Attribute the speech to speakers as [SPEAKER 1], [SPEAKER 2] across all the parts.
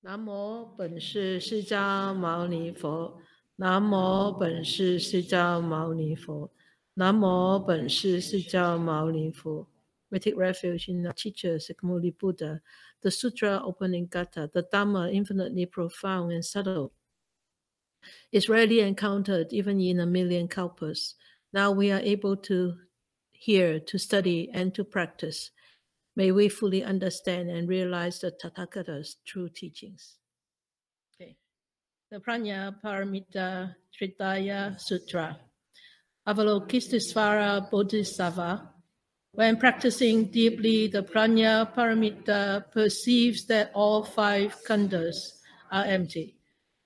[SPEAKER 1] 南无本师释迦牟尼佛。南无本师释迦牟尼佛。南无本师释迦牟尼佛. We take refuge in the teacher, Sakyamuni Buddha, the Sutra opening kata, the Dharma infinitely profound and subtle. It's rarely encountered even in a million kalpas. Now we are able to hear, to study, and to practice. May we fully understand and realize the Tathagata's true teachings. Okay. The Prajna Paramita Hridaya Sutra. Avalokiteshvara Bodhisattva, when practicing deeply the Prajna Paramita, perceives that all five skandhas are empty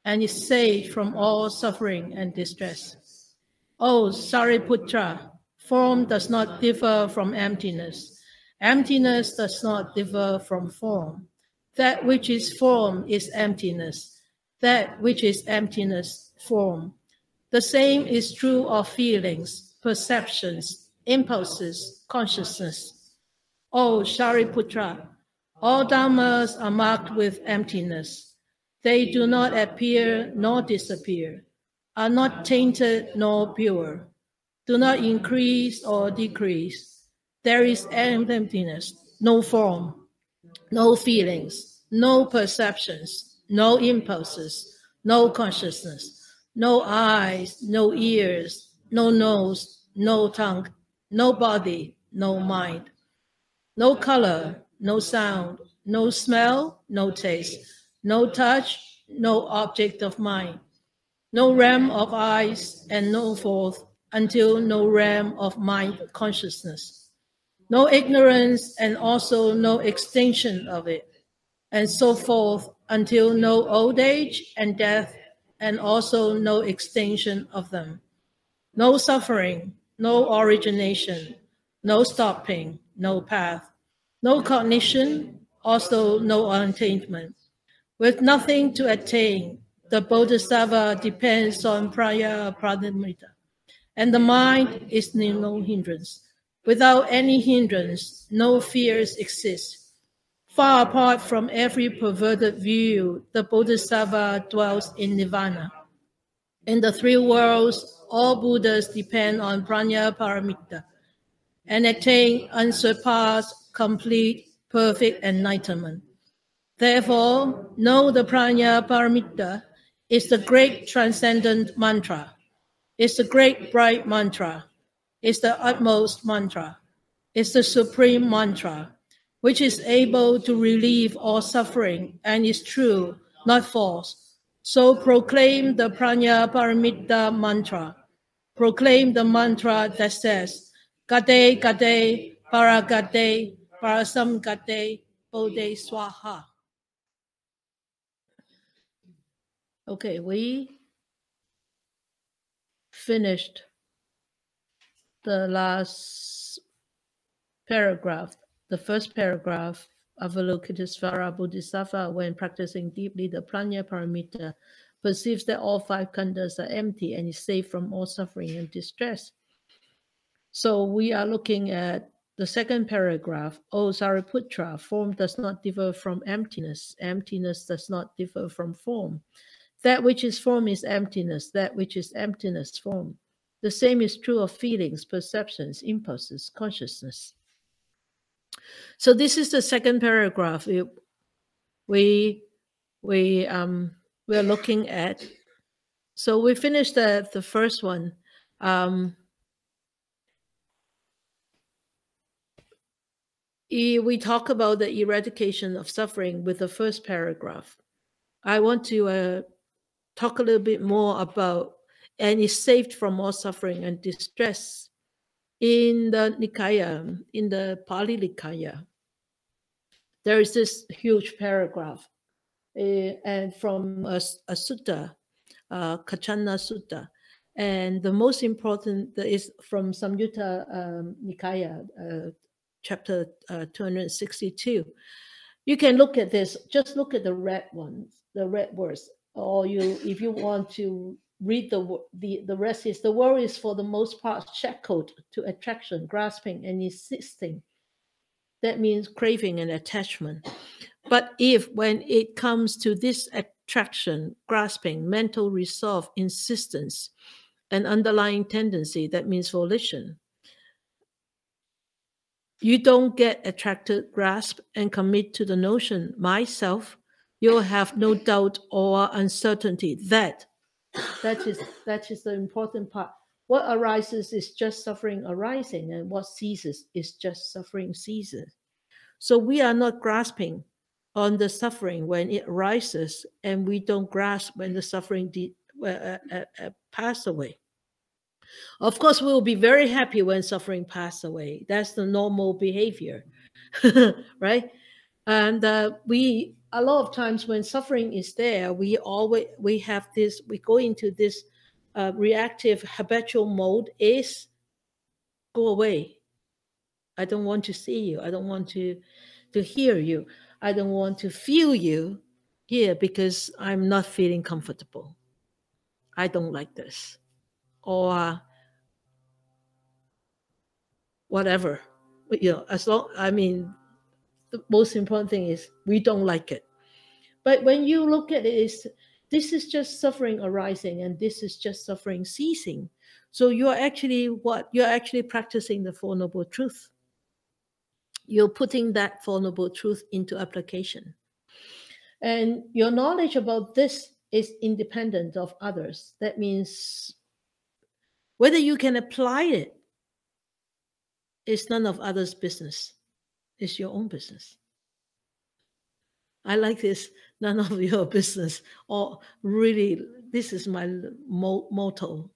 [SPEAKER 1] and is saved from all suffering and distress. O Shariputra, form does not differ from emptiness. Emptiness does not differ from form. That which is form is emptiness. That which is emptiness, form. The same is true of feelings, perceptions, impulses, consciousness. O Shariputra, all dharmas are marked with emptiness. They do not appear nor disappear, are not tainted nor pure, do not increase or decrease. There is emptiness, no form, no feelings, no perceptions, no impulses, no consciousness, no eyes, no ears, no nose, no tongue, no body, no mind, no color, no sound, no smell, no taste, no touch, no object of mind, no realm of eyes, and no forth until no realm of mind consciousness, no ignorance and also no extinction of it, and so forth until no old age and death and also no extinction of them, no suffering, no origination, no stopping, no path, no cognition, also no attainment. With nothing to attain, the Bodhisattva depends on Prajna Paramita, and the mind is no hindrance. Without any hindrance, no fears exist. Far apart from every perverted view, the Bodhisattva dwells in Nirvana. In the three worlds, all Buddhas depend on Prajna Paramita and attain unsurpassed, complete, perfect enlightenment. Therefore, know the Prajna Paramita is the great transcendent mantra. It's the great bright mantra. It's the utmost mantra. It's the supreme mantra, which is able to relieve all suffering and is true, not false. So proclaim the Prajna Paramita mantra. Proclaim the mantra that says, Gade Gade Paragade Parasam Gade Bodhe Swaha. Okay, we finished the last paragraph, the first paragraph of Avalokiteshvara Bodhisattva, when practicing deeply the Prajna Paramita, perceives that all five skandhas are empty and is safe from all suffering and distress. So we are looking at the second paragraph. O Shariputra, form does not differ from emptiness. Emptiness does not differ from form. That which is form is emptiness. That which is emptiness, form. The same is true of feelings, perceptions, impulses, consciousness. So this is the second paragraph we are looking at. So we finished the first one. We talk about the eradication of suffering with the first paragraph. I want to talk a little bit more about, and is saved from all suffering and distress. In the Nikaya, in the Pali Nikaya, there is this huge paragraph, and from a sutta, Kachana Sutta, and the most important is from Samyutta Nikaya, chapter 262. You can look at this, just look at the red ones, the red words, or if you want to read the rest, is the world is for the most part shackled to attraction, grasping, and insisting. That means craving and attachment. But if when it comes to this attraction, grasping, mental resolve, insistence, and underlying tendency, that means volition, you don't get attracted, grasp, and commit to the notion, myself, you'll have no doubt or uncertainty that is the important part. What arises is just suffering arising, and what ceases is just suffering ceases. So we are not grasping on the suffering when it arises, and we don't grasp when the suffering pass away. Of course, we will be very happy when suffering pass away. That's the normal behavior, right? And we a lot of times when suffering is there, we go into this reactive habitual mode. Is go away. I don't want to see you. I don't want to hear you. I don't want to feel you here because I'm not feeling comfortable. I don't like this. Or whatever. As long, I mean, the most important thing is we don't like it. But when you look at it, this is just suffering arising, and this is just suffering ceasing. So you're actually what? You're actually practicing the Four Noble Truths. You're putting that Four Noble Truth into application. And your knowledge about this is independent of others. That means whether you can apply it is none of others' business. It's your own business. I like this, none of your business, or really, this is my motto,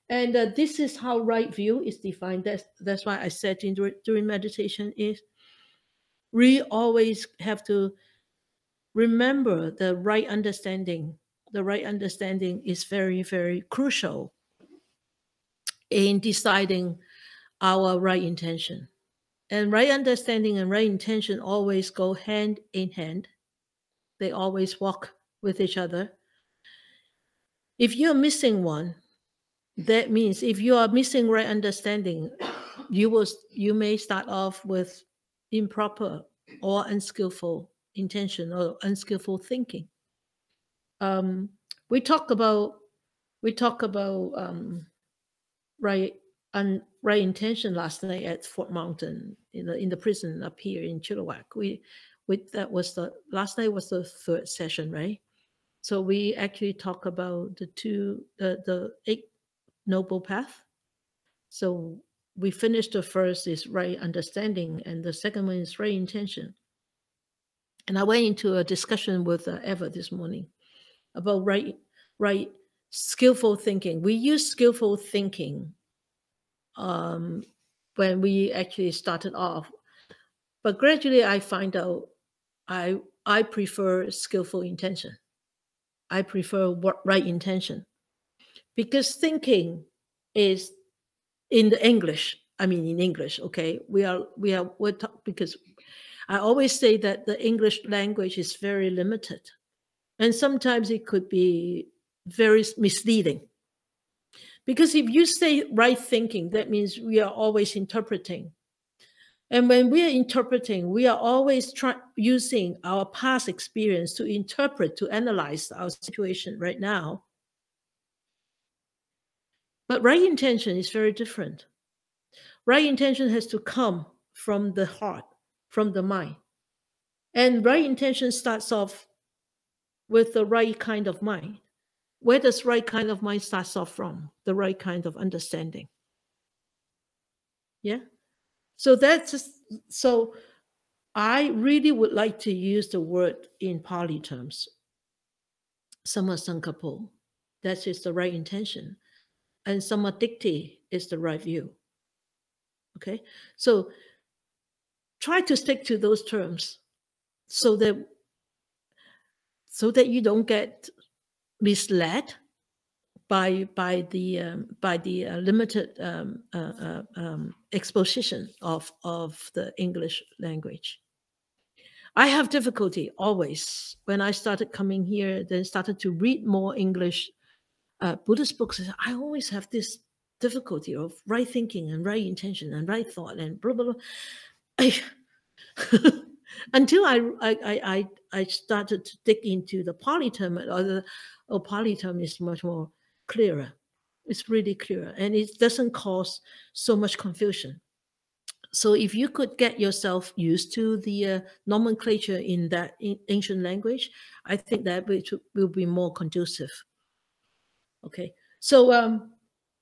[SPEAKER 1] And this is how right view is defined. That's why I said during meditation is we always have to remember the right understanding. The right understanding is very, very crucial in deciding our right intention. And right understanding and right intention always go hand in hand. They always walk with each other. If you're missing one, that means if you are missing right understanding, you may start off with improper or unskillful intention or unskillful thinking. We talk about right intention last night at Fort Mountain in the prison up here in Chilliwack. Last night was the third session, right? So we actually talk about the Eight Noble Path. So we finished the first is right understanding, and the second one is right intention. And I went into a discussion with Eva this morning about right skillful thinking. We use skillful thinking when we actually started off, but gradually I find out I prefer skillful intention. I prefer right intention, because thinking is in English. I mean, in English, okay. Because I always say that the English language is very limited, and sometimes it could be very misleading. Because if you say right thinking, that means we are always interpreting. And when we are interpreting, we are always using our past experience to interpret, to analyze our situation right now. But right intention is very different. Right intention has to come from the heart, from the mind. And right intention starts off with the right kind of mind. Where does right kind of mind start off from? The right kind of understanding. Yeah. So I really would like to use the word in Pali terms. Samasankapo, that is the right intention. And samadikti is the right view. Okay. So try to stick to those terms so that you don't get misled by the limited exposition of the English language. I have difficulty always when I started coming here, then started to read more English Buddhist books. I always have this difficulty of right thinking and right intention and right thought and blah blah blah. until I started to dig into the Pali term, or the Pali term is much more clearer. It's really clearer, and it doesn't cause so much confusion. So if you could get yourself used to the nomenclature in that ancient language, I think that will be more conducive. Okay, so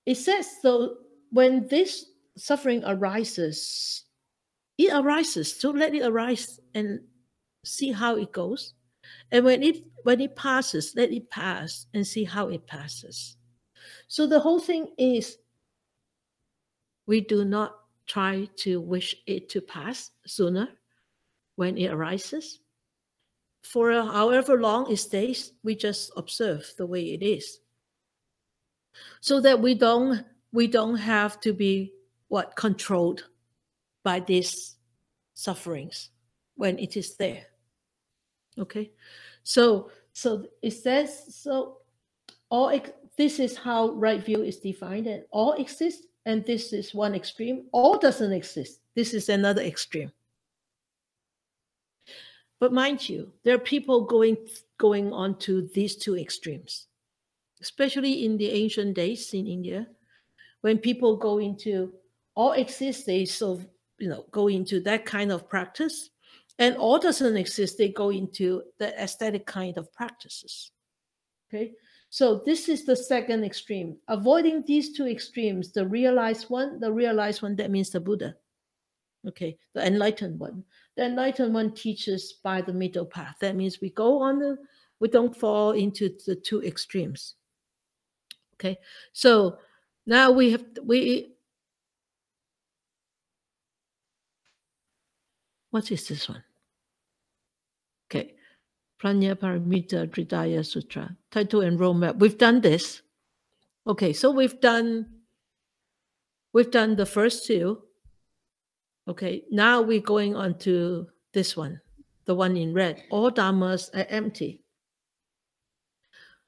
[SPEAKER 1] it says, so when this suffering arises, it arises. So let it arise and see how it goes. And when it passes, let it pass and see how it passes. So the whole thing is, we do not try to wish it to pass sooner when it arises. For however long it stays, we just observe the way it is, so that we don't have to be controlled by these sufferings when it is there. Okay, so it says, so this is how right view is defined, and all exists, and this is one extreme. All doesn't exist. This is another extreme. But mind you, there are people going on to these two extremes, especially in the ancient days in India, when people go into all exists, they go into that kind of practice, and all doesn't exist, they go into the aesthetic kind of practices. Okay, so this is the second extreme. Avoiding these two extremes, the realized one, that means the Buddha. Okay, the enlightened one. The enlightened one teaches by the middle path. That means we don't fall into the two extremes. Okay, so now what is this one? Okay, Prajna Paramita Hridaya Sutra, title and roadmap. We've done this. Okay, so we've done the first two. Okay, now we're going on to this one, the one in red. All dharmas are empty.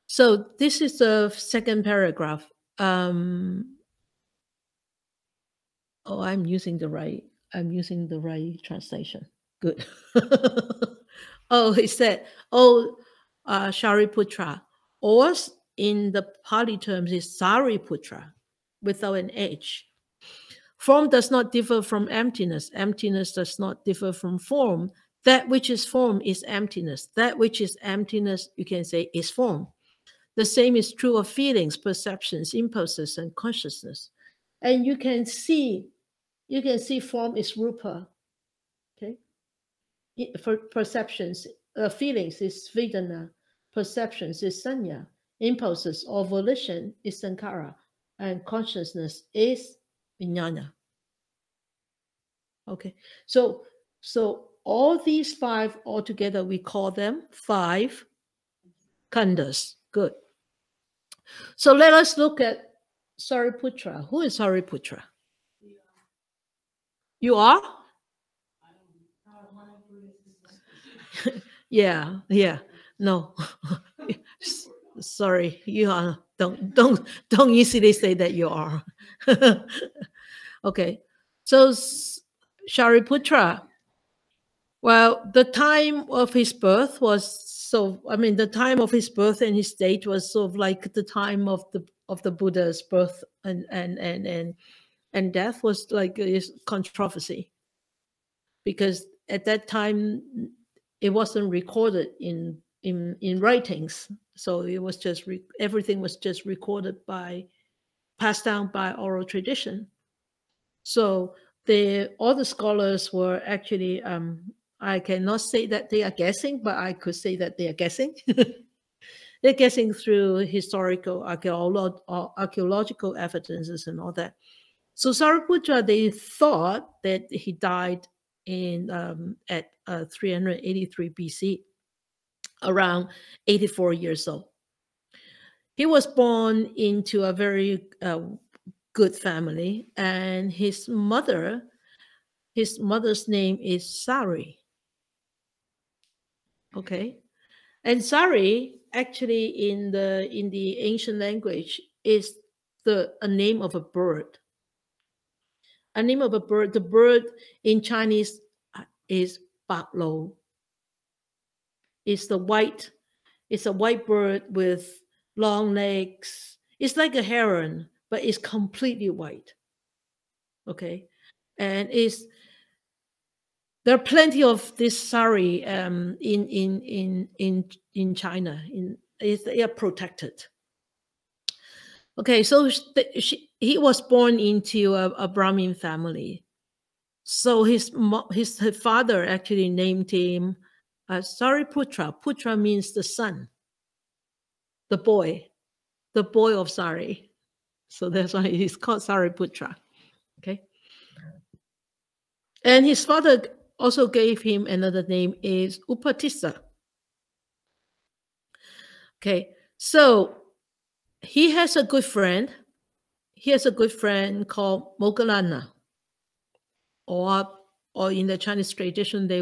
[SPEAKER 1] So this is the second paragraph. I'm using the right translation. Good. Oh, he said, Shariputra, or in the Pali terms is Sariputra, without an H. Form does not differ from emptiness. Emptiness does not differ from form. That which is form is emptiness. That which is emptiness, you can say, is form. The same is true of feelings, perceptions, impulses, and consciousness. And you can see form is rupa. Okay. For perceptions, feelings is vedana. Perceptions is sanya. Impulses or volition is sankhara. And consciousness is vijnana. Okay, so all these five altogether, we call them 5 skandhas. Good. So let us look at Shariputra. Who is Shariputra? You are? Yeah. No. Sorry, you are. Don't easily say that you are. Okay. So Shariputra, well, the time of his birth was the time of his birth and his date was sort of like the time of the Buddha's birth and death was like his controversy, because at that time it wasn't recorded in writings, so it was just everything was just recorded passed down by oral tradition. So all the scholars were actually, I cannot say that they are guessing, but I could say that they are guessing. They're guessing through historical, archaeological evidences and all that. So Shariputra, they thought that he died at 383 BC, around 84 years old. He was born into a very good family, and his mother's name is Sari. Okay, and Sari actually in the ancient language is a name of a bird. A name of a bird. The bird in Chinese is baklo. It's a white bird with long legs. It's like a heron, but it's completely white. Okay, and there are plenty of this sari in China. They are protected. Okay, so he was born into a Brahmin family. So his father actually named him Shariputra. Putra means the son, the boy of Sari. So that's why he's called Shariputra. Okay, and his father also gave him another name is Upatissa. Okay, so he has a good friend. He has a good friend called Moggallana, or in the Chinese tradition, they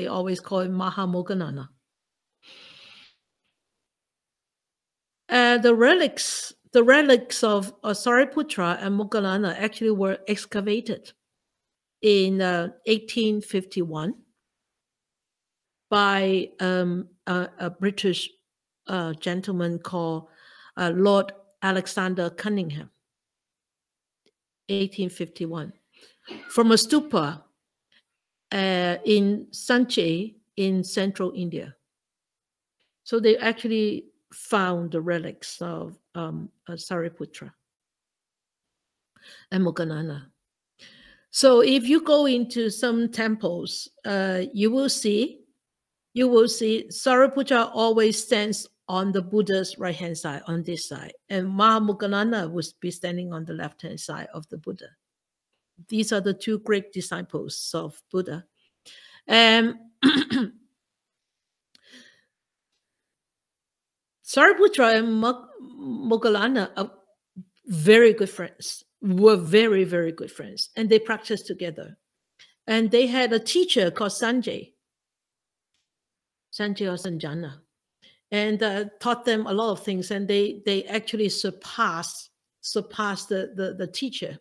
[SPEAKER 1] always call it Mahamoggallana. The relics of Shariputra and Moggallana actually were excavated in 1851 by a British gentleman called Lord Alexander Cunningham. 1851, from a stupa in Sanche in central India. So they actually found the relics of Shariputra and Moggallana. So if you go into some temples, you will see Shariputra always stands on the Buddha's right-hand side, on this side, and Mahamoggallana would be standing on the left-hand side of the Buddha. These are the two great disciples of Buddha. And Shariputra and Moggallana are very good friends, were very, very good friends, and they practiced together. And they had a teacher called Sanjay or Sanjana, and taught them a lot of things, and they actually surpassed the teacher.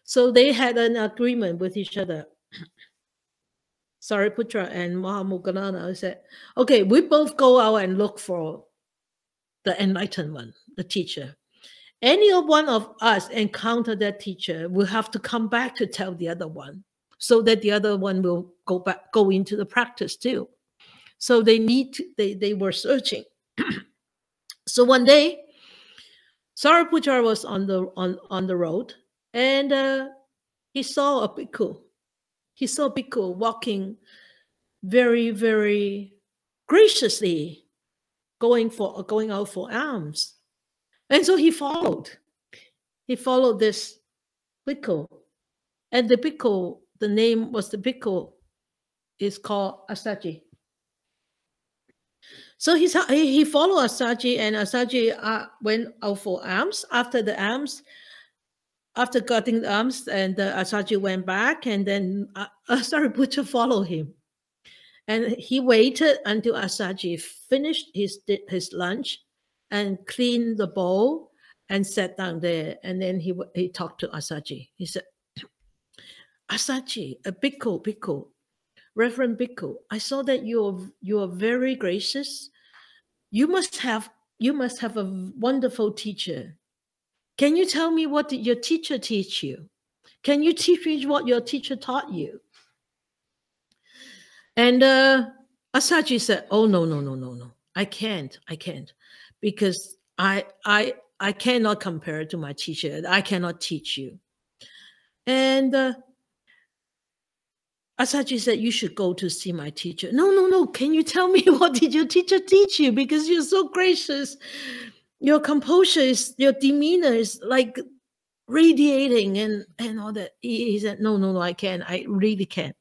[SPEAKER 1] So they had an agreement with each other. Shariputra and Mahamoggallana said, okay, we both go out and look for the enlightened one, the teacher. Any one of us encounter that teacher will have to come back to tell the other one, so that the other one will go into the practice too. So they were searching. So one day, Shariputra was on the road, and he saw a bhikkhu. He saw a bhikkhu walking very, very graciously, going out for alms. And so he followed this bhikkhu. And the bhikkhu, the name was the bhikkhu, is called Asaji. So he followed Asaji, and Asaji went out for alms. After cutting the alms, and Asaji went back, and then Shariputra followed him. And he waited until Asaji finished his lunch and cleaned the bowl and sat down there. And then he talked to Asaji. He said, Asaji, a bhikkhu, Reverend Bhikkhu, I saw that you are very gracious. You must have a wonderful teacher. Can you tell me what did your teacher teach you? Can you teach me what your teacher taught you? And Asaji said, oh, no. I can't. Because I cannot compare to my teacher. I cannot teach you. And Asaji said, you should go to see my teacher. No. Can you tell me what did your teacher teach you? Because you're so gracious. Your composure your demeanor is like radiating and all that. He said, no, I can't. I really can't.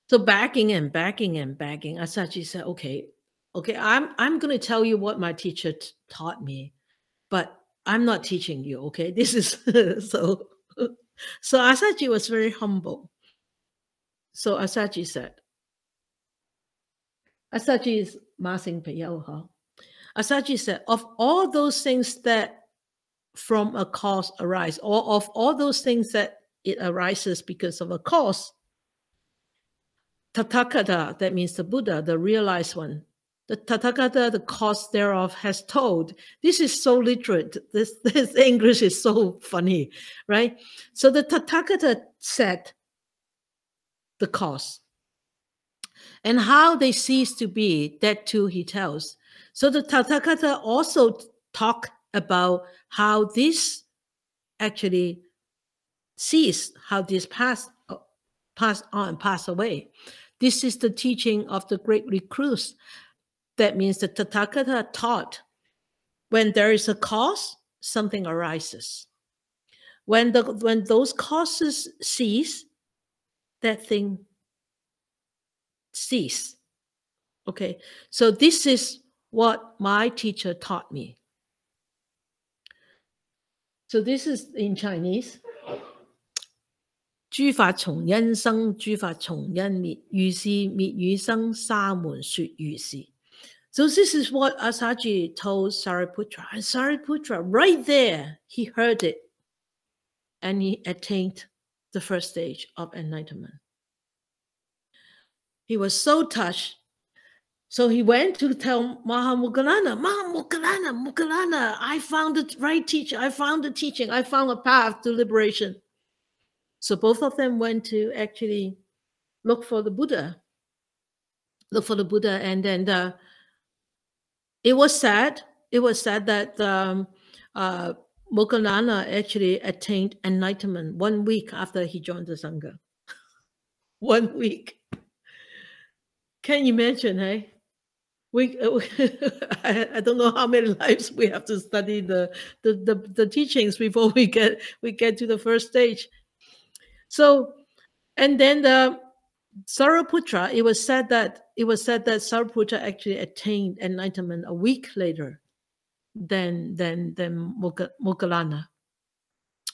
[SPEAKER 1] So backing, Asaji said, okay, I'm going to tell you what my teacher taught me, but I'm not teaching you, okay? This is, so Asaji was very humble. So Asaji said, Asaji is Ma Sing Pe Yao Ha. Asaji said, of all those things that from a cause arise, or of all those things that it arises because of a cause, Tathagata, that means the Buddha, the realized one. The Tathagata, the cause thereof, has told. This is so literate. This English is so funny, right? So the Tathagata said the cause. And how they cease to be, that too he tells. So the Tathagata also talk about how this actually cease, how this pass on, pass away. This is the teaching of the great recluse. That means the Tathagata taught when there is a cause, something arises. When those causes cease, that thing cease. Okay, so this is what my teacher taught me. So this is in Chinese. 諸法從因生，諸法從因滅，如是滅與生，沙門說如是. So this is what Asaji told Shariputra. And Shariputra, right there, he heard it. And he attained the first stage of enlightenment. He was so touched. So he went to tell Mahamoggallana, Moggallana, I found the right teacher. I found the teaching. I found a path to liberation. So both of them went to actually look for the Buddha. And then it was said that Moggallana actually attained enlightenment 1 week after he joined the Sangha. 1 week. Can you imagine, hey? I don't know how many lives we have to study the teachings before we get to the first stage. So, and then the Shariputra, it was said that Shariputra actually attained enlightenment a week later than Moggallana.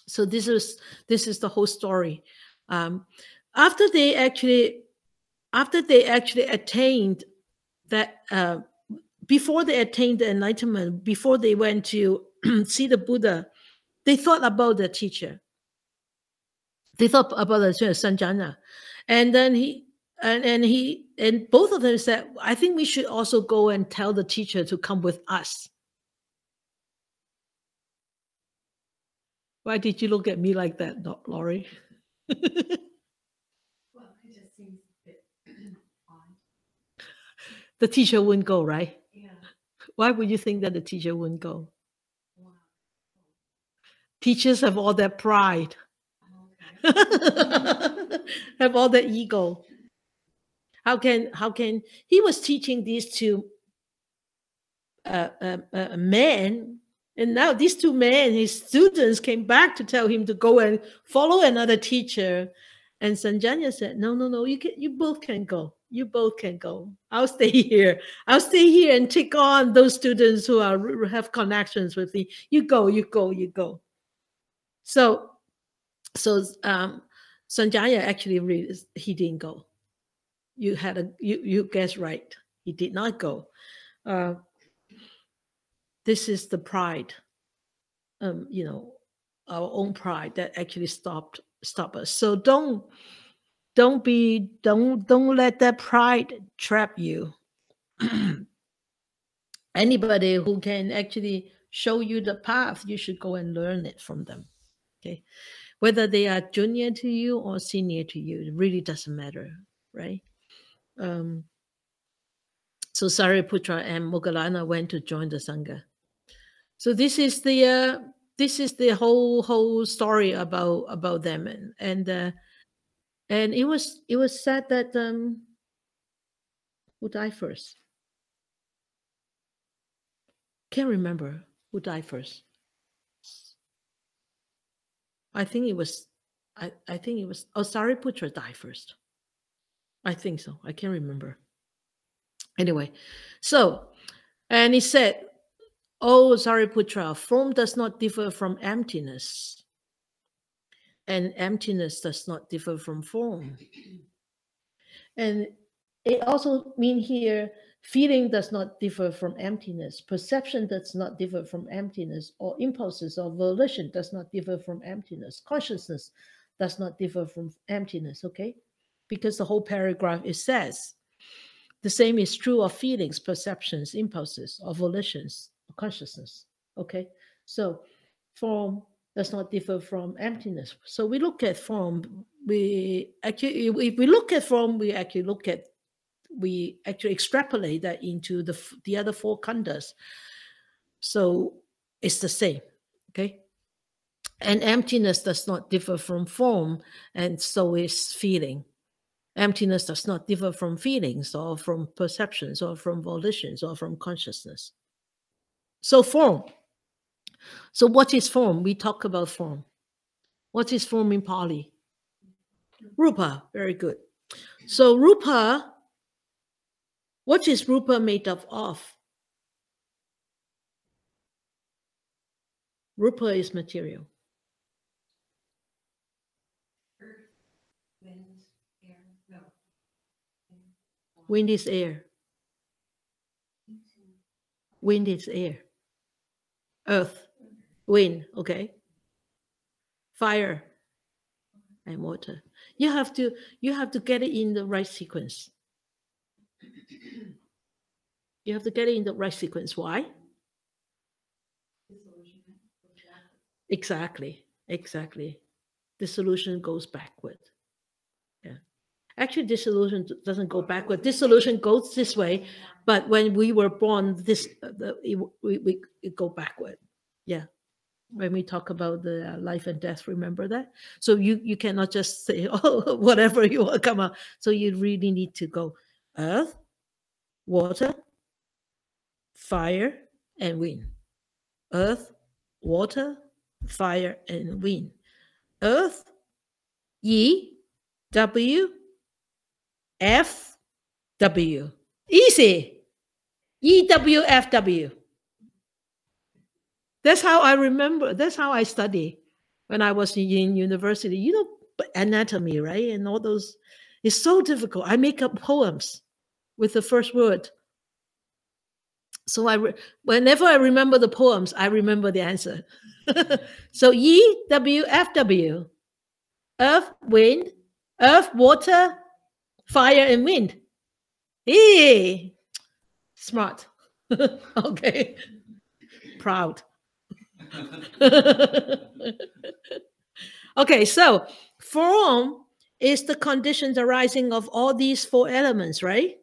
[SPEAKER 1] So this is the whole story. After they actually attained that, before they attained the enlightenment, before they went to see the Buddha, they thought about the teacher. They thought about the Sanjana, and then and both of them said, I think we should also go and tell the teacher to come with us. Why did you look at me like that, Laurie?
[SPEAKER 2] Well, it just seems a bit odd.
[SPEAKER 1] The teacher wouldn't go, right?
[SPEAKER 2] Yeah.
[SPEAKER 1] Why would you think that the teacher wouldn't go?
[SPEAKER 2] Wow.
[SPEAKER 1] Teachers have all that pride.
[SPEAKER 2] Okay.
[SPEAKER 1] Have all that ego. How can he was teaching these two men, and now these two men, his students, came back to tell him to go and follow another teacher, and Sanjanya said, no, you both can go. You both can go. I'll stay here. I'll stay here and take on those students who have connections with me. You go. So Sanjaya actually he didn't go. You guessed right. He did not go. This is the pride, our own pride that actually stop us. So don't let that pride trap you. Anybody who can actually show you the path, you should go and learn it from them. Okay, whether they are junior to you or senior to you, it really doesn't matter, right? So Shariputra and Moggallana went to join the Sangha. So this is the whole story about them, and it was said that who died first? Can't remember who died first. I think it was Shariputra died first. I think so. I can't remember. Anyway, so, and he said, "Oh, Shariputra, form does not differ from emptiness, and emptiness does not differ from form." And it also means here, feeling does not differ from emptiness, perception does not differ from emptiness, or impulses or volition does not differ from emptiness, consciousness does not differ from emptiness, okay? because the whole paragraph it says. The same is true of feelings, perceptions, impulses, or volitions, or consciousness. Okay, so form does not differ from emptiness. So we look at form. We actually, if we look at form, we actually extrapolate that into the other four khandhas. So it's the same. Okay, and emptiness does not differ from form, and so is feeling. Emptiness does not differ from feelings or from perceptions or from volitions or from consciousness. So form. So what is form? We talk about form. What is form in Pali? Rupa. Very good. So rupa, what is rupa made up of? Rupa is material.
[SPEAKER 2] Earth, wind, air, no.
[SPEAKER 1] Wind is air. Wind is air. Earth, wind, okay. Fire and water. You have to get it in the right sequence. You have to get it in the right sequence. Why? Exactly. Dissolution goes backward. Yeah. Actually, dissolution doesn't go backward. Dissolution goes this way, but when we were born, it go backward. Yeah. When we talk about the life and death, remember that? So you cannot just say, oh, whatever you want to come out. So you really need to go earth, water, fire, and wind. Earth, water, fire, and wind. Earth, E, W, F, W. Easy. E, W, F, W. That's how I remember. That's how I study when I was in university. You know, anatomy, right? And all those. It's so difficult. I make up poems with the first word. So whenever I remember the poems, I remember the answer. So E, W, F, W. Earth, wind, earth, water, fire, and wind. Hey, smart. Okay. Proud. Okay, so form is the conditions arising of all these four elements, right?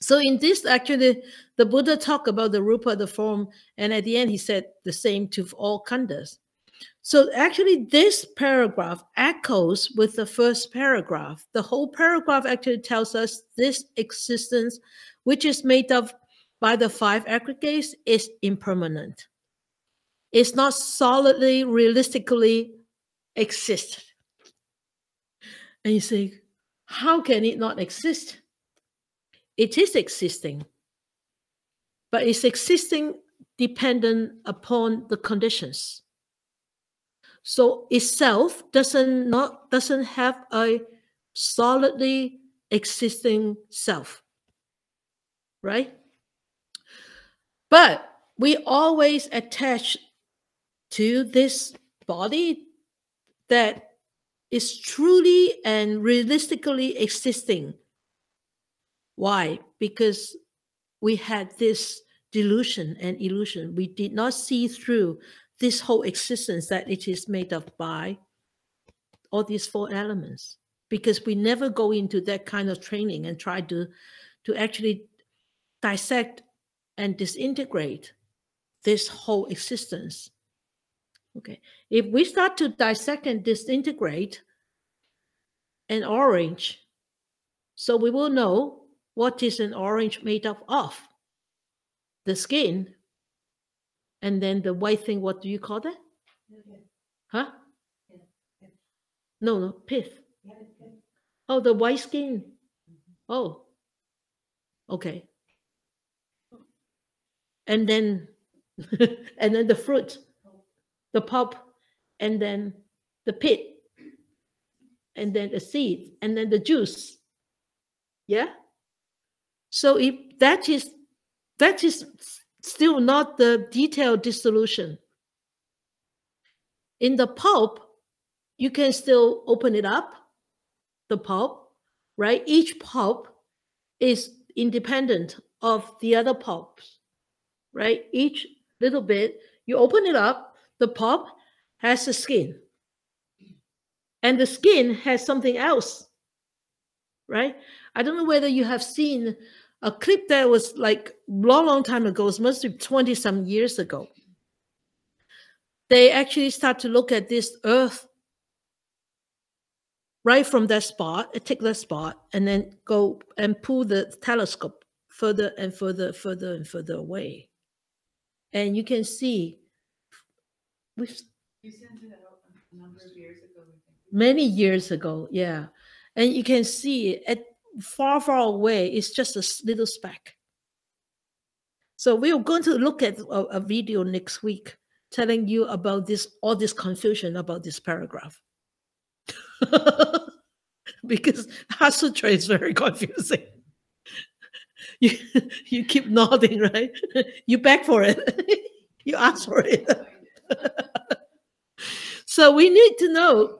[SPEAKER 1] So in this, actually, the Buddha talked about the rupa, the form, and at the end he said the same to all khandhas. So actually, this paragraph echoes with the first paragraph. The whole paragraph actually tells us this existence, which is made up by the five aggregates, is impermanent. It's not solidly, realistically exist. And you say, how can it not exist? It is existing, but it's existing dependent upon the conditions. So itself doesn't have a solidly existing self, right? But we always attach to this body that is truly and realistically existing. Why? Because we had this delusion and illusion. We did not see through this whole existence that it is made up by all these four elements, because we never go into that kind of training and try to actually dissect and disintegrate this whole existence. Okay, if we start to dissect and disintegrate an orange, so we will know what is an orange made up of. The skin, and then the white thing, what do you call that? Huh? No, pith. Oh, the white skin. Oh, okay. And then and then the fruit, the pulp, and then the pit, and then the seed, and then the juice. Yeah. So if that is still not the detailed dissolution. In the pulp, you can still open it up the pulp, right? Each pulp is independent of the other pulps, right? Each little bit, you open it up, the pulp has the skin, and the skin has something else, right? I don't know whether you have seen a clip that was like long time ago. It must be 20 some years ago. They actually start to look at this earth right from that spot, take that spot, and then go and pull the telescope further and further and further away. And you can see,
[SPEAKER 2] You sent it out a number of years ago, I think.
[SPEAKER 1] Many years ago, yeah. And you can see at far away, it's just a little speck. So we are going to look at a video next week telling you about all this confusion about this paragraph. Because Heart Sutra is very confusing. You keep nodding, right? You beg for it. You ask for it. So we need to know,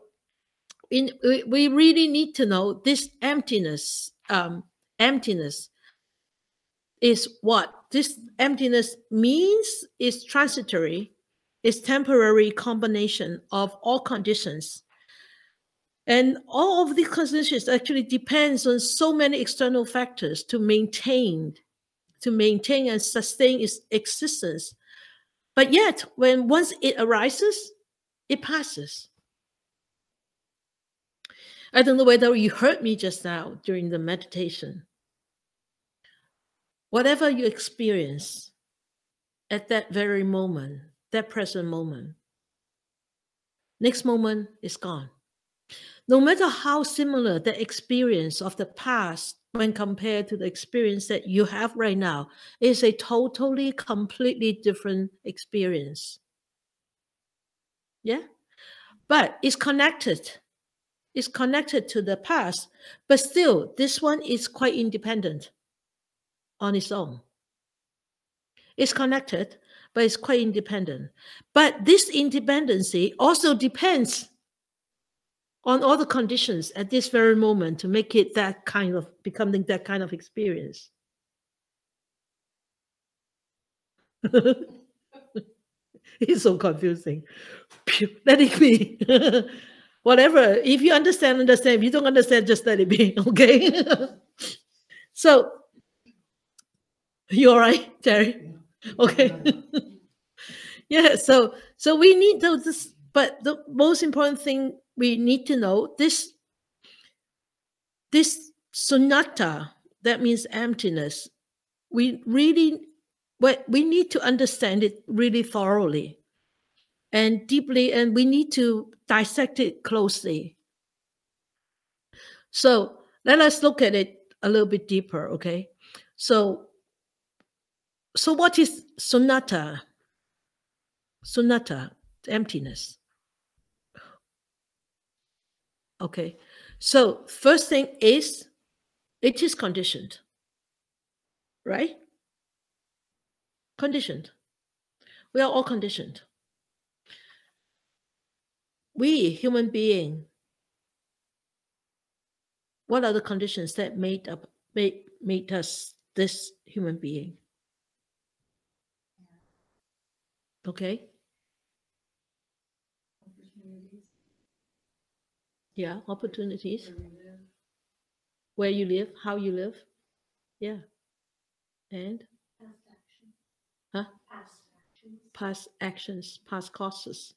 [SPEAKER 1] we really need to know this emptiness. Emptiness is what? This emptiness means is transitory, is temporary combination of all conditions. And all of these conditions actually depends on so many external factors to maintain and sustain its existence. But yet, once it arises, it passes. I don't know whether you heard me just now during the meditation. Whatever you experience at that very moment, that present moment, next moment is gone. No matter how similar the experience of the past when compared to the experience that you have right now, is a totally, completely different experience. Yeah? But it's connected. It's connected to the past, but still, this one is quite independent on its own. It's connected, but it's quite independent. But this independency also depends on all the conditions at this very moment to make it becoming that kind of experience. It's so confusing. Let it be. Whatever. If you understand. If you don't understand, just let it be. Okay. So, you all right, Terry? Okay. Yeah. So we need those. But the most important thing we need to know, this sunnata, that means emptiness, we need to understand it really thoroughly and deeply, and we need to dissect it closely. So let us look at it a little bit deeper, okay? So what is sunnata? Sunnata, emptiness. Okay, so first thing is, it is conditioned, right? Conditioned. We are all conditioned. We, human being, what are the conditions that made us this human being? Okay.
[SPEAKER 2] Opportunities.
[SPEAKER 1] Yeah, opportunities.
[SPEAKER 2] Where we live.
[SPEAKER 1] Where you live, how you live. Yeah. And?
[SPEAKER 2] Past action.
[SPEAKER 1] Huh?
[SPEAKER 2] Past actions.
[SPEAKER 1] Past actions, past causes.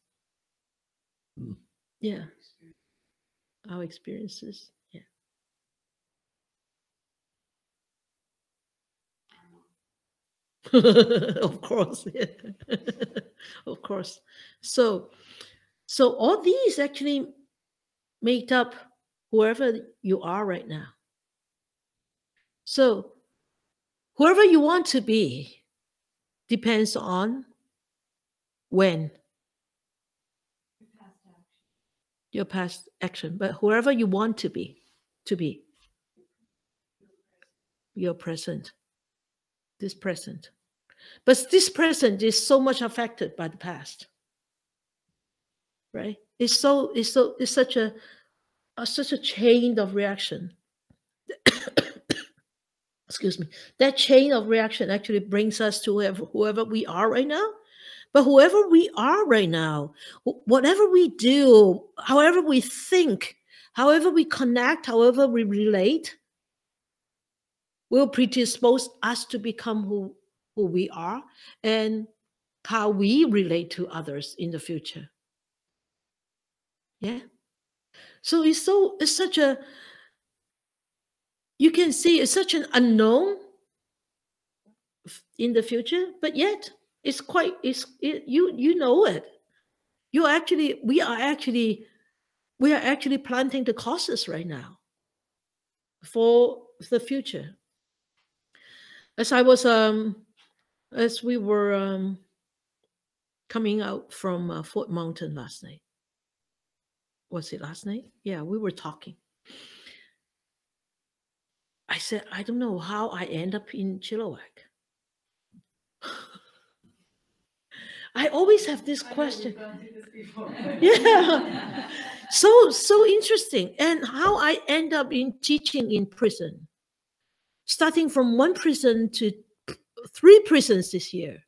[SPEAKER 1] Yeah. Our experiences. Yeah. Of course. Yeah. Of course. So all these actually make up whoever you are right now. So whoever you want to be depends on when. Your past action. But whoever you want to be, your present. This present. But this present is so much affected by the past. Right? It's such a such a chain of reaction. Excuse me. That chain of reaction actually brings us to whoever we are right now. But whoever we are right now, whatever we do, however we think, however we connect, however we relate, will predispose us to become who we are and how we relate to others in the future. Yeah. So it's such a, you can see it's such an unknown in the future, but yet it's quite, you know it. We are actually planting the causes right now for the future. As we were coming out from Fort Mountain last night. Was it last night? Yeah, we were talking. I said, I don't know how I end up in Chilliwack. I always have this question. Yeah. So interesting. And how I end up in teaching in prison. Starting from 1 prison to 3 prisons this year.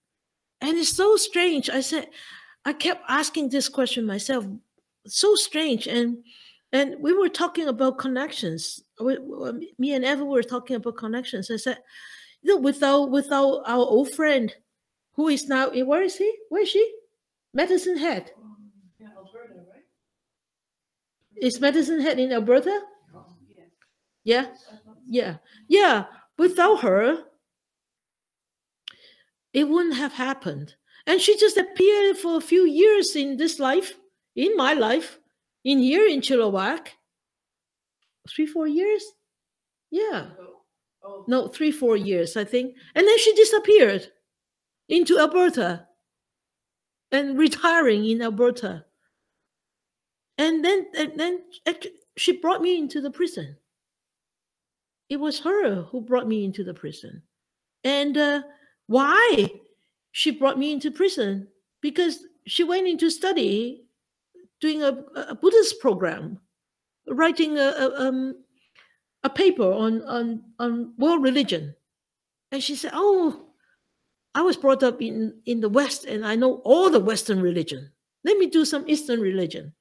[SPEAKER 1] And it's so strange. I kept asking this question myself. So strange. And we were talking about connections. Me and Eva were talking about connections. I said, without our old friend, who is now, where is he? Where is she? Medicine Head.
[SPEAKER 2] Yeah, Alberta, right?
[SPEAKER 1] Is Medicine Head in Alberta?
[SPEAKER 2] Yes.
[SPEAKER 1] Yeah. Yeah. Without her, it wouldn't have happened. And she just appeared for a few years in this life, in my life, in here in Chilliwack. 3-4 years? Yeah.
[SPEAKER 2] Oh.
[SPEAKER 1] No, 3-4 years, I think. And then she disappeared into Alberta and retiring in Alberta. And then she brought me into the prison. It was her who brought me into the prison. And why she brought me into prison? Because she went into study, doing a Buddhist program, writing a paper on world religion. And she said, oh, I was brought up in the West and I know all the Western religion. Let me do some Eastern religion.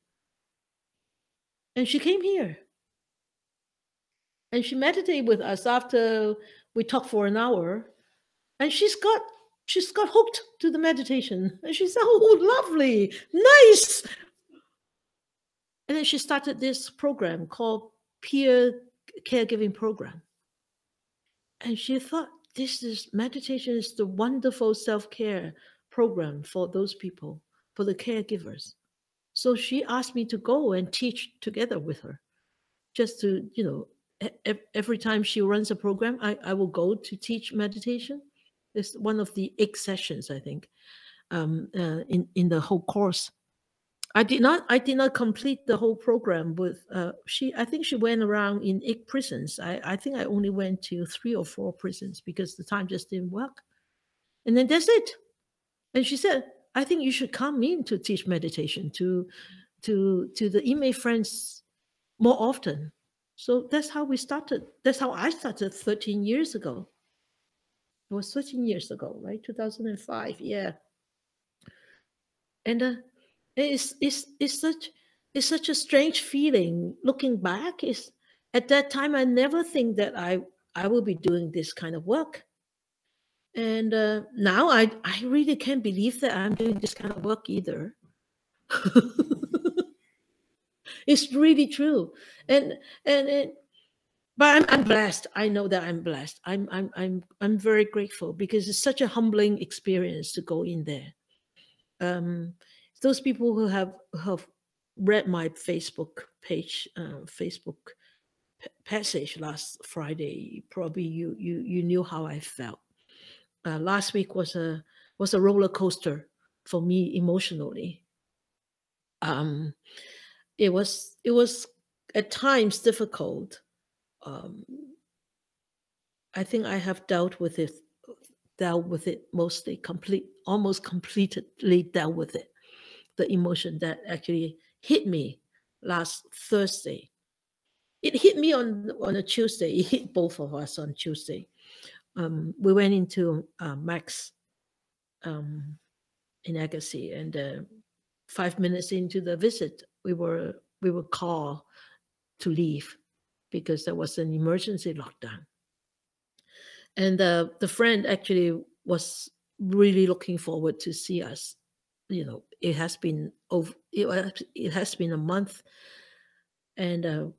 [SPEAKER 1] And she came here. And she meditated with us after we talked for an hour. And she's got hooked to the meditation. And she said, oh, lovely, nice. And then she started this program called Peer Caregiving Program. And she thought, meditation is the wonderful self-care program for those people, for the caregivers. So she asked me to go and teach together with her, just to, every time she runs a program, I will go to teach meditation. It's one of the 8 sessions, I think, in the whole course. I did not complete the whole program with I think she went around in 8 prisons. I think I only went to 3 or 4 prisons because the time just didn't work. And then that's it. And she said, I think you should come in to teach meditation to the inmate friends more often. So that's how we started. That's how I started 13 years ago. It was 13 years ago, right? 2005. Yeah. And it's such a strange feeling looking back. Is at that time I never think that I will be doing this kind of work. And now I really can't believe that I'm doing this kind of work either. It's really true. And but I'm blessed. I know that I'm blessed. I'm very grateful because it's such a humbling experience to go in there. Those people who have read my Facebook page, Facebook passage last Friday, probably you knew how I felt. Last week was a roller coaster for me emotionally. It was at times difficult. I think I have dealt with it mostly almost completely dealt with it. The emotion that actually hit me last Thursday It hit me on a Tuesday. It hit both of us on Tuesday. We went into Max in Agassi, and 5 minutes into the visit, we were called to leave because there was an emergency lockdown. And the friend actually was really looking forward to see us. You know, it has been it has been a month, and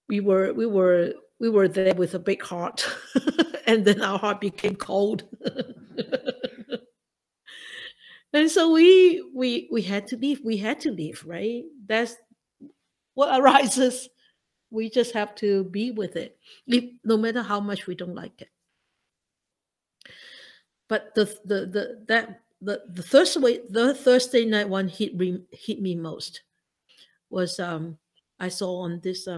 [SPEAKER 1] we were there with a big heart, and then our heart became cold. And so we had to leave. We had to leave, right? That's what arises. We just have to be with it, no matter how much we don't like it. But the Thursday night one hit me most was I saw on this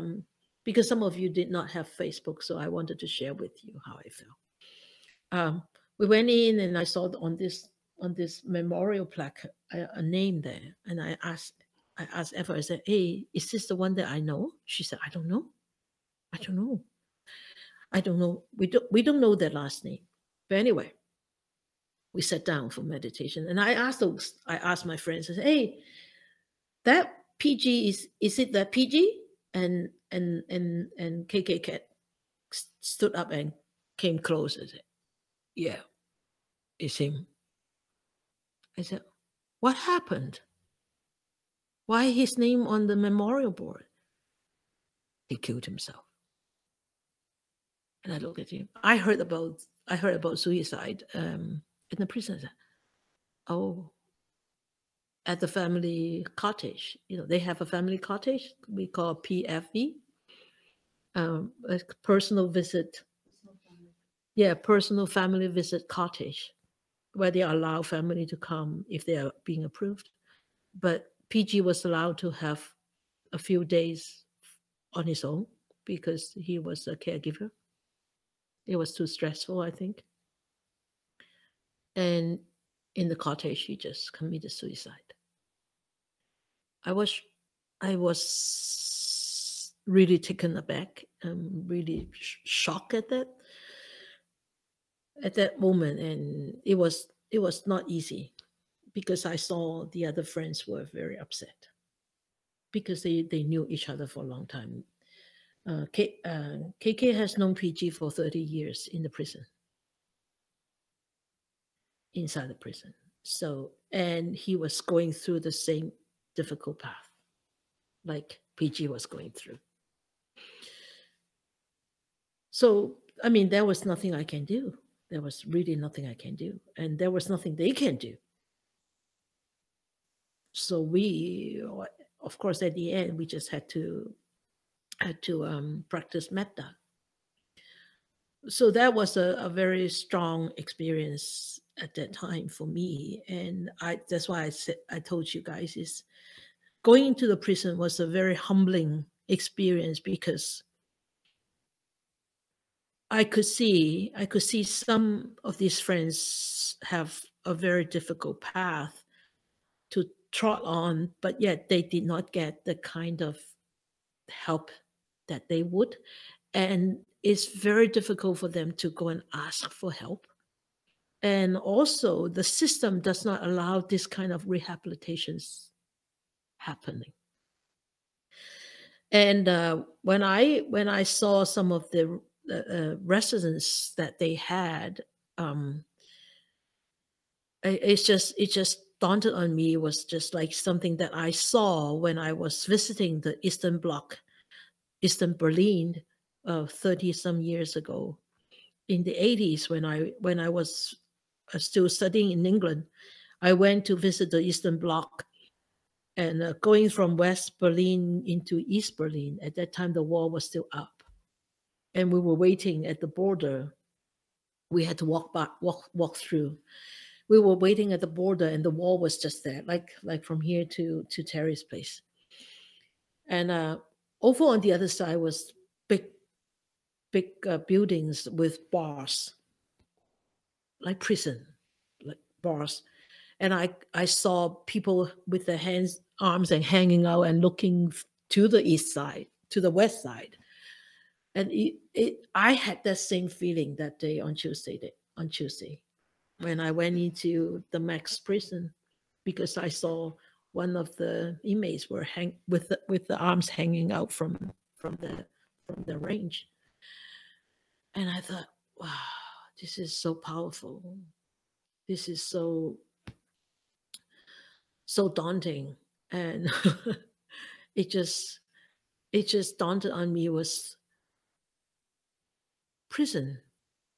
[SPEAKER 1] because some of you did not have Facebook, so I wanted to share with you how I felt. We went in and I saw on this memorial plaque a name there, and I asked Eva, I said, "Hey, is this the one that I know?" She said, "I don't know. I don't know. I don't know. We don't know their last name." But anyway, we sat down for meditation, and I asked my friends, I said, "Hey, that PG is it that PG?" And KK Cat stood up and came close and said, "Yeah, it's him." I said, "What happened? Why his name on the memorial board?" He killed himself. And I looked at him. I heard about suicide in the prison. I said, "Oh, at the family cottage. You know, they have a family cottage we call PFV, a personal visit. Yeah, personal family visit cottage, where they allow family to come if they are being approved. But PG was allowed to have a few days on his own because he was a caregiver. It was too stressful, I think. And in the cottage, he just committed suicide. I was really taken aback. Really shocked at that moment, and it was not easy because I saw the other friends were very upset because they knew each other for a long time. KK has known PG for 30 years in the prison, inside the prison. So, and he was going through the same difficult path like PG was going through. So, I mean, there was nothing I can do. There was really nothing I can do. And there was nothing they can do. So we, of course, at the end, we just had to practice metta. So that was a very strong experience at that time for me. And that's why I told you guys is going into the prison was a very humbling experience because I could see some of these friends have a very difficult path to trot on, but yet they did not get the kind of help that they would. And it's very difficult for them to go and ask for help. And also the system does not allow this kind of rehabilitations happening. And when I saw some of the residents that they had, it just dawned on me. It was just like something that I saw when I was visiting the Eastern Bloc, Eastern Berlin, 30 some years ago, in the 80s when I was still studying in England. I went to visit the Eastern Bloc, and going from West Berlin into East Berlin. At that time, the wall was still up, and we were waiting at the border. We had to walk through. We were waiting at the border, and the wall was just there, like from here to Terry's place. And over on the other side was big buildings with bars, like prison, like bars. And I saw people with their arms and hanging out and looking to the east side, to the west side. And I had that same feeling that day on Tuesday, when I went into the Max prison, because I saw one of the inmates were with the arms hanging out from the range. And I thought, wow, this is so powerful. This is so daunting. And it just dawned on me, was prison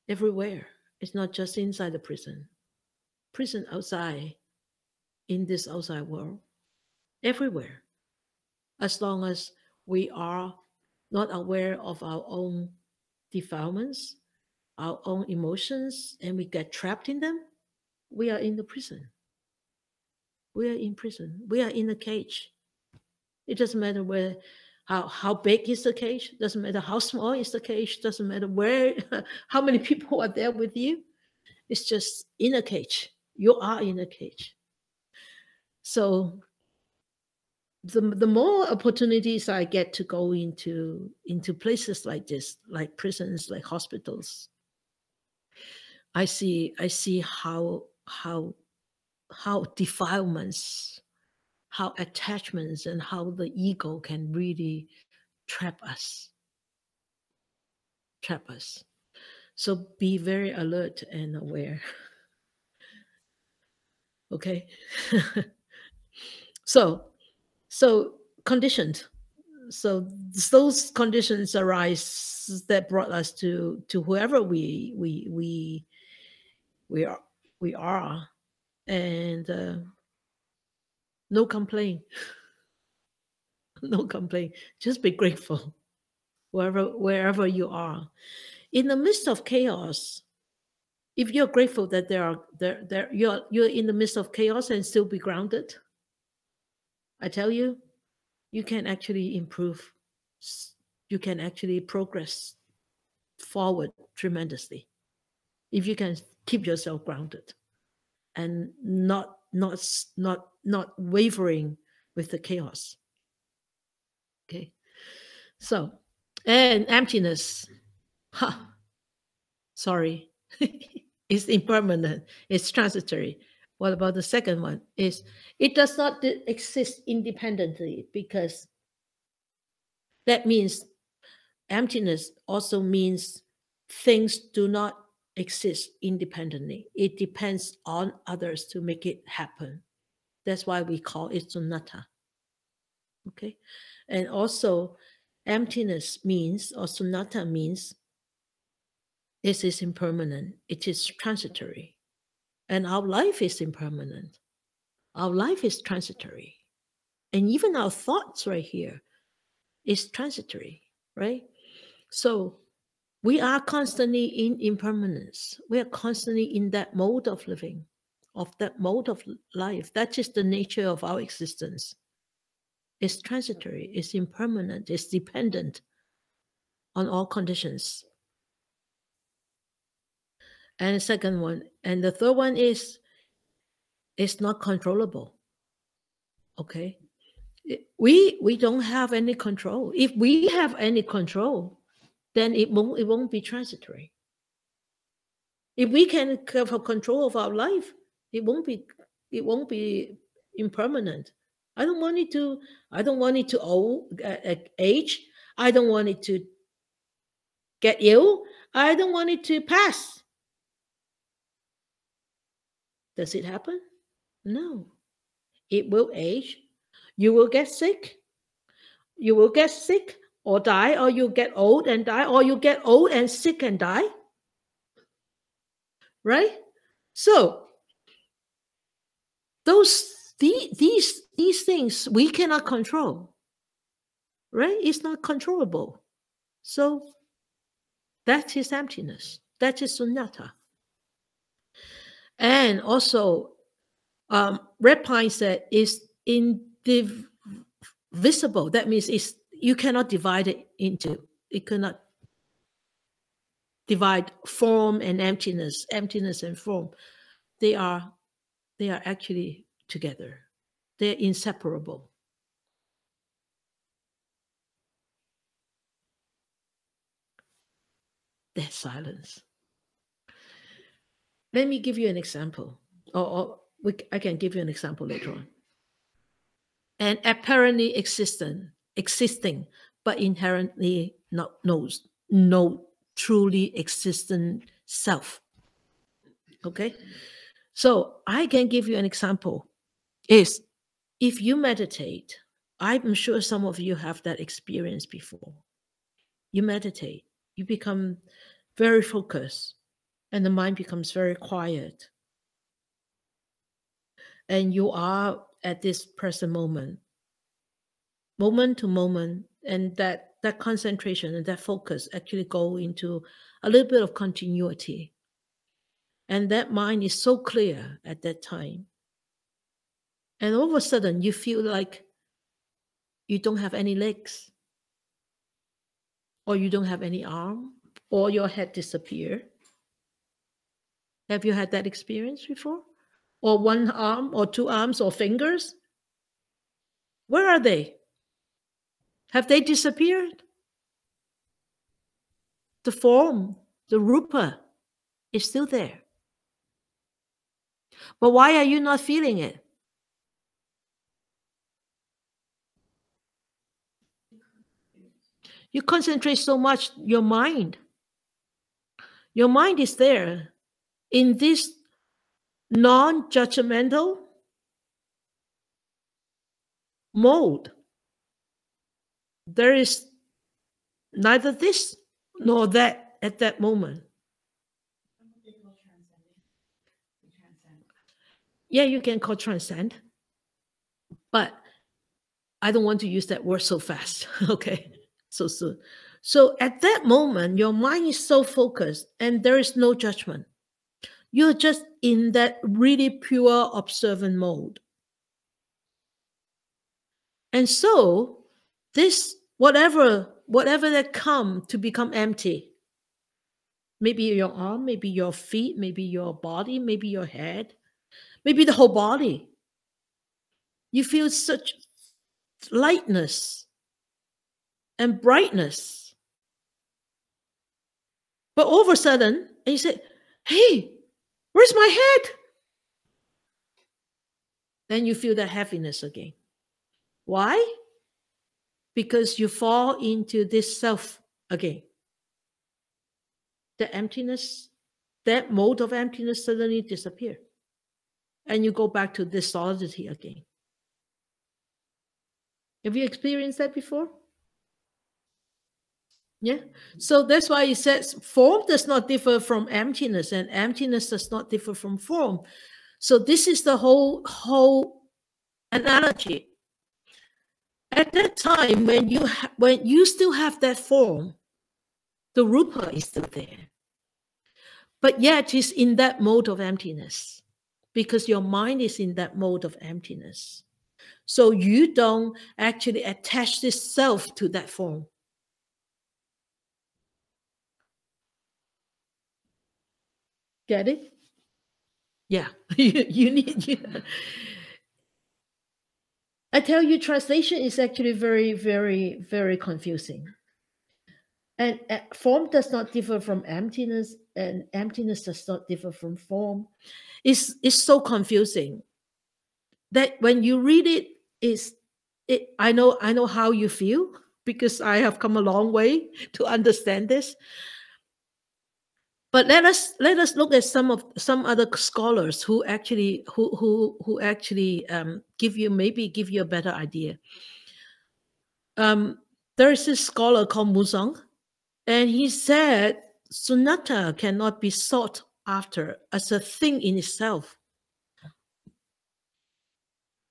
[SPEAKER 1] everywhere. It's not just inside the prison outside, in this outside world, everywhere. As long as we are not aware of our own defilements, our own emotions, and we get trapped in them, we are in the prison. We are in prison. We are in a cage. It doesn't matter where, how big is the cage. Doesn't matter how small is the cage. Doesn't matter where, how many people are there with you. It's just in a cage. You are in a cage. So the more opportunities I get to go into places like this, like prisons, like hospitals, I see how defilements, how attachments, and how the ego can really trap us. So be very alert and aware. Okay. So conditioned. So those conditions arise that brought us to whoever we are, and no complaint. No complaint. Just be grateful wherever you are. In the midst of chaos, if you're grateful that you're in the midst of chaos and still be grounded, I tell you, you can actually improve. You can actually progress forward tremendously if you can keep yourself grounded and not wavering with the chaos. Okay. So, and emptiness. Sorry. It's impermanent. It's transitory. What about the second one? Is it does not exist independently, because that means emptiness also means things do not exist independently. It depends on others to make it happen. That's why we call it sunnata. Okay. And also emptiness means, or sunnata means, it is impermanent. It is transitory. And our life is impermanent. Our life is transitory. And even our thoughts right here is transitory, right? So we are constantly in impermanence. We are constantly in that mode of living, of that mode of life. That is the nature of our existence. It's transitory, it's impermanent, it's dependent on all conditions. And the second one, and the third one is, it's not controllable. Okay? We don't have any control. If we have any control, then it won't be transitory. If we can have control of our life, it won't be impermanent. I don't want it to age. I don't want it to get ill. I don't want it to pass. Does it happen? No. It will age. You will get sick. You will get sick or die, or you get old and die, or you get old and sick and die. Right? So these things we cannot control. Right? It's not controllable. So that is emptiness. That is sunnata. And also, Red Pine said, is indivisible. That means you cannot divide it into. It cannot divide form and emptiness and form. They are actually together. They're inseparable. dead silence. Let me give you an example, I can give you an example later on. And apparently existing, but inherently no truly existent self. Okay? So I can give you an example. Is if you meditate, I'm sure some of you have that experience before. You meditate, you become very focused, and the mind becomes very quiet. And you are at this present moment to moment, and that concentration and that focus actually go into a little bit of continuity. And that mind is so clear at that time. And all of a sudden, you feel like you don't have any legs, or you don't have any arm, or your head disappear. Have you had that experience before? Or one arm, or two arms, or fingers? Where are they? Have they disappeared? The form, the rupa, is still there. But why are you not feeling it? You concentrate so much, your mind is there in this non-judgmental mode. There is neither this nor that at that moment. Yeah, you can call transcend, but I don't want to use that word so fast, okay, so soon. So at that moment, your mind is so focused and there is no judgment. You're just in that really pure observant mode. And so this, whatever that come to become empty, maybe your arm, maybe your feet, maybe your body, maybe your head, maybe the whole body, you feel such lightness and brightness. But all of a sudden, and you say, hey, where's my head? Then you feel that heaviness again. Why? Because you fall into this self again. The emptiness, that mode of emptiness suddenly disappears. And you go back to this solidity again. Have you experienced that before? Yeah. So that's why it says form does not differ from emptiness, and emptiness does not differ from form. So this is the whole analogy. At that time, when you still have that form, the rupa is still there. But yet it's in that mode of emptiness, because your mind is in that mode of emptiness. So you don't actually attach this self to that form. Get it? Yeah. you need. I tell you, translation is actually very, very, very confusing. And form does not differ from emptiness, and emptiness does not differ from form. It's so confusing that when you read it, I know how you feel, because I have come a long way to understand this. But let us look at some other scholars who actually give you a better idea. There is this scholar called Muzang, and he said sunnata cannot be sought after as a thing in itself,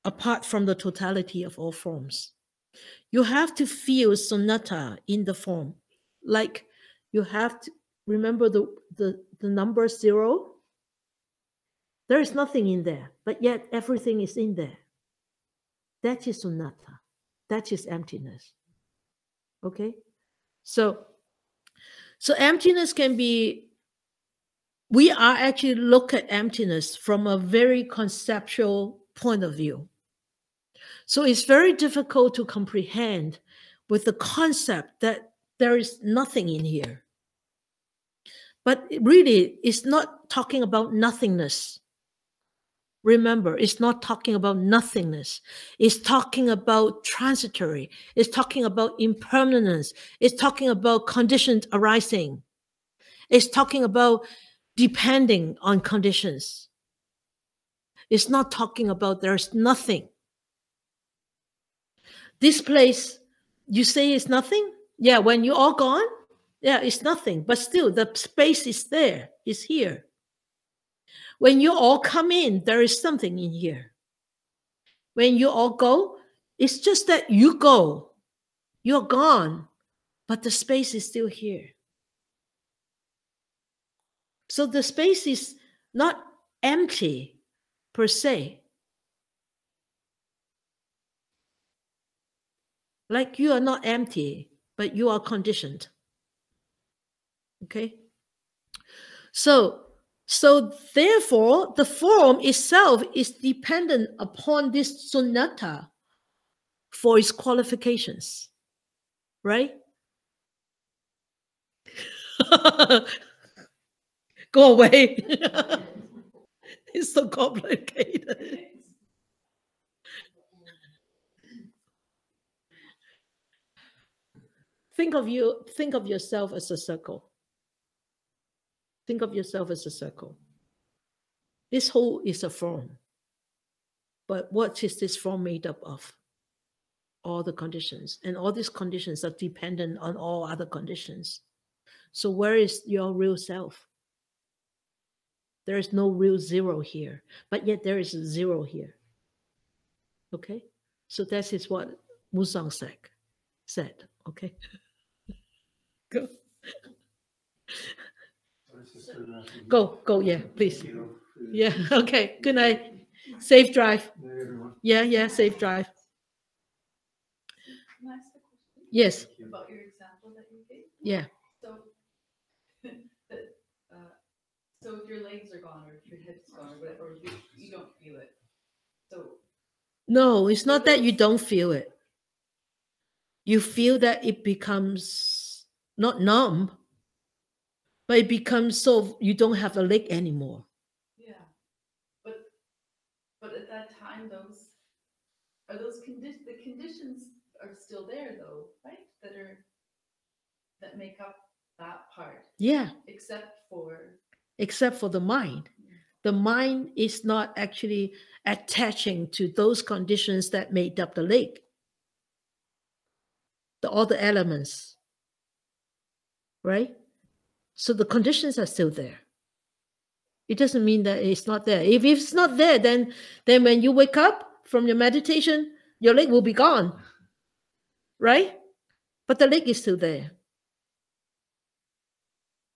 [SPEAKER 1] apart from the totality of all forms. You have to feel sunnata in the form, like you have to remember the number 0. There is nothing in there, but yet everything is in there. That is sunnata. That is emptiness. Okay? So emptiness can be, we are actually look at emptiness from a very conceptual point of view. So it's very difficult to comprehend with the concept that there is nothing in here. But really, it's not talking about nothingness. Remember, it's not talking about nothingness. It's talking about transitory. It's talking about impermanence. It's talking about conditions arising. It's talking about depending on conditions. It's not talking about there's nothing. This place, you say it's nothing? Yeah, when you're all gone, yeah, it's nothing. But still, the space is there, it's here. When you all come in, there is something in here. When you all go, it's just that you go. You're gone, but the space is still here. So the space is not empty per se. Like you are not empty, but you are conditioned. Okay? So therefore, the form itself is dependent upon this sunnata for its qualifications. Right? Go away. It's so complicated. Think of yourself as a circle. Think of yourself as a circle. This whole is a form. But what is this form made up of? All the conditions. And all these conditions are dependent on all other conditions. So where is your real self? There is no real zero here. But yet there is a zero here. Okay? So that is what Musang said. Okay? Go. Go, yeah, please. Yeah, okay, good night. Safe drive. Yeah, safe drive.
[SPEAKER 2] Can I ask a question?
[SPEAKER 1] Yes.
[SPEAKER 2] About your example that you gave?
[SPEAKER 1] Yeah.
[SPEAKER 2] So if your legs are gone or if your head's gone or whatever, or you don't feel it. So
[SPEAKER 1] no, it's not that you don't feel it. You feel that it becomes not numb, but it becomes so you don't have a leg anymore.
[SPEAKER 2] Yeah, but at that time, the conditions are still there, though, right? That make up that part.
[SPEAKER 1] Yeah.
[SPEAKER 2] Except for
[SPEAKER 1] the mind. The mind is not actually attaching to those conditions that made up the leg. All the elements. Right? So the conditions are still there. It doesn't mean that it's not there. If it's not there, then when you wake up from your meditation, your leg will be gone. Right? But the leg is still there.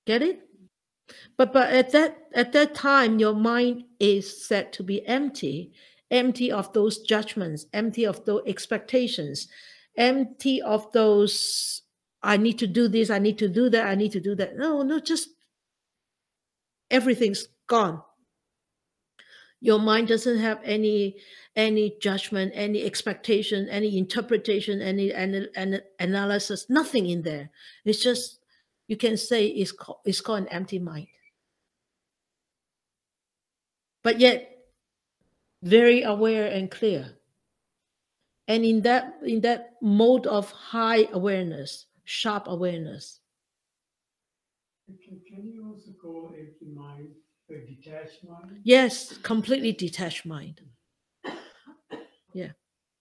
[SPEAKER 1] Get it? But at that time, your mind is said to be empty of those judgments, empty of those expectations, empty of those, I need to do this, I need to do that, I need to do that. No, just everything's gone. Your mind doesn't have any judgment, any expectation, any interpretation, any analysis, nothing in there. It's just, you can say it's called an empty mind. But yet very aware and clear. And in that mode of high awareness, sharp awareness.
[SPEAKER 3] Can you also call empty mind a detached mind?
[SPEAKER 1] Yes, completely detached mind. Yeah,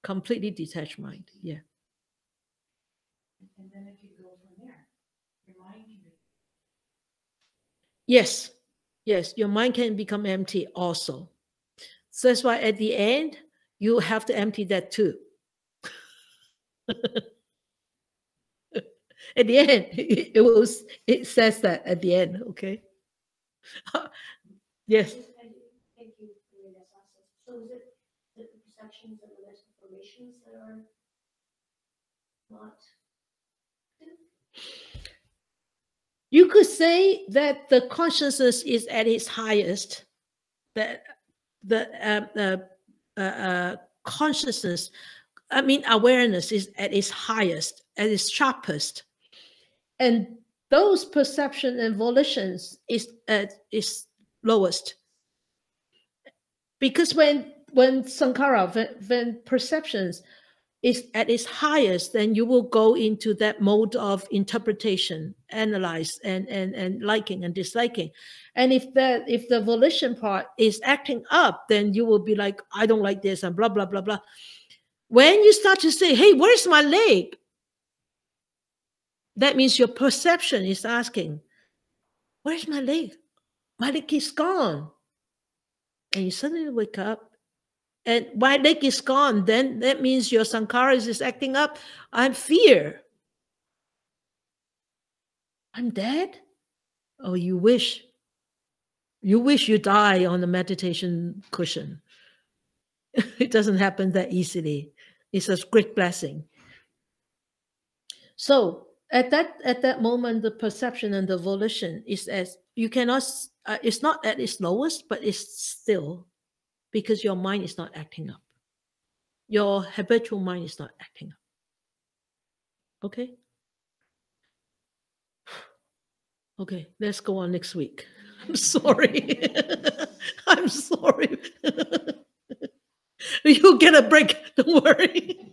[SPEAKER 1] completely detached mind. Yeah.
[SPEAKER 2] And then if you go from there, your mind can be.
[SPEAKER 1] Yes, your mind can become empty also. So that's why at the end, you have to empty that too. At the end, it says that at the end, okay? Yes.
[SPEAKER 4] Thank you for your assessment. So is it the perceptions and the mental formations that are not?
[SPEAKER 1] You could say that the consciousness is at its highest, that the consciousness, awareness is at its highest, at its sharpest. And those perception and volitions is at its lowest. Because when sankhara, when perceptions is at its highest, then you will go into that mode of interpretation, analyze, and liking and disliking. And if the volition part is acting up, then you will be like, I don't like this, and blah blah blah blah. When you start to say, hey, where's my leg? That means your perception is asking, where's my leg? My leg is gone. And you suddenly wake up, and my leg is gone. Then that means your sankhara is acting up. I'm fear. I'm dead? Oh, you wish. You wish you die on the meditation cushion. It doesn't happen that easily. It's a great blessing. So at that moment, the perception and the volition is as you cannot. It's not at its lowest, but it's still, because your mind is not acting up. Your habitual mind is not acting up. Okay. Okay, let's go on next week. I'm sorry. I'm sorry. You'll get a break. Don't worry.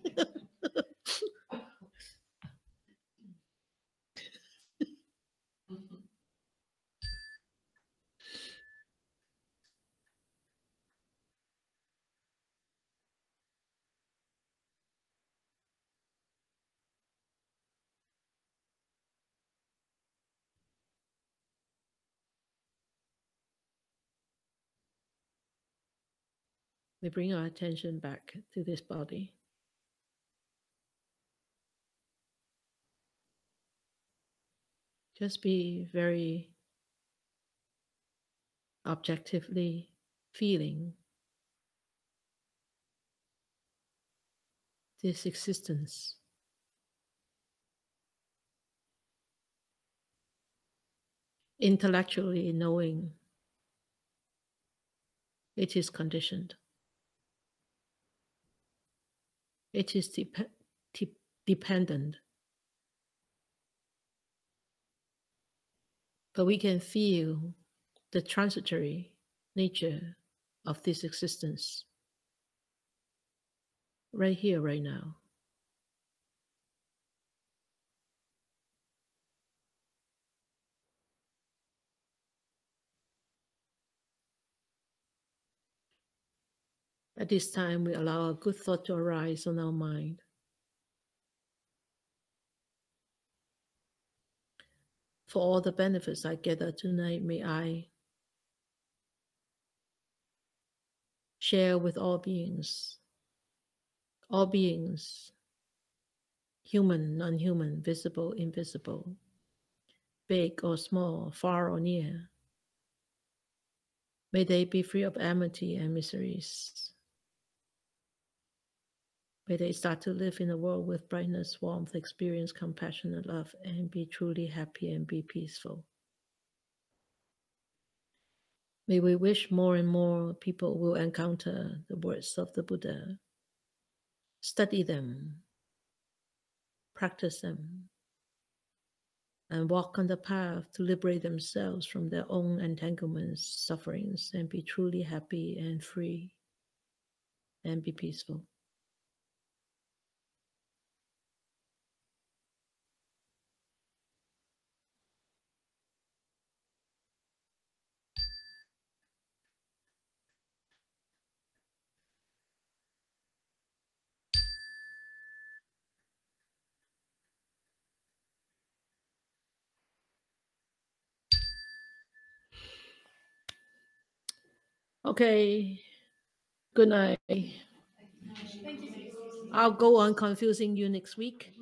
[SPEAKER 1] We bring our attention back to this body. Just be very objectively feeling this existence. Intellectually knowing it is conditioned. It is dependent. But we can feel the transitory nature of this existence right here, right now. At this time, we allow a good thought to arise on our mind. For all the benefits I gather tonight, may I share with all beings, human, non-human, visible, invisible, big or small, far or near. May they be free of enmity and miseries. May they start to live in a world with brightness, warmth, experience compassion and love, and be truly happy and be peaceful. May we wish more and more people will encounter the words of the Buddha, study them, practice them, and walk on the path to liberate themselves from their own entanglements, sufferings, and be truly happy and free and be peaceful. Okay, good night. I'll go on confusing you next week.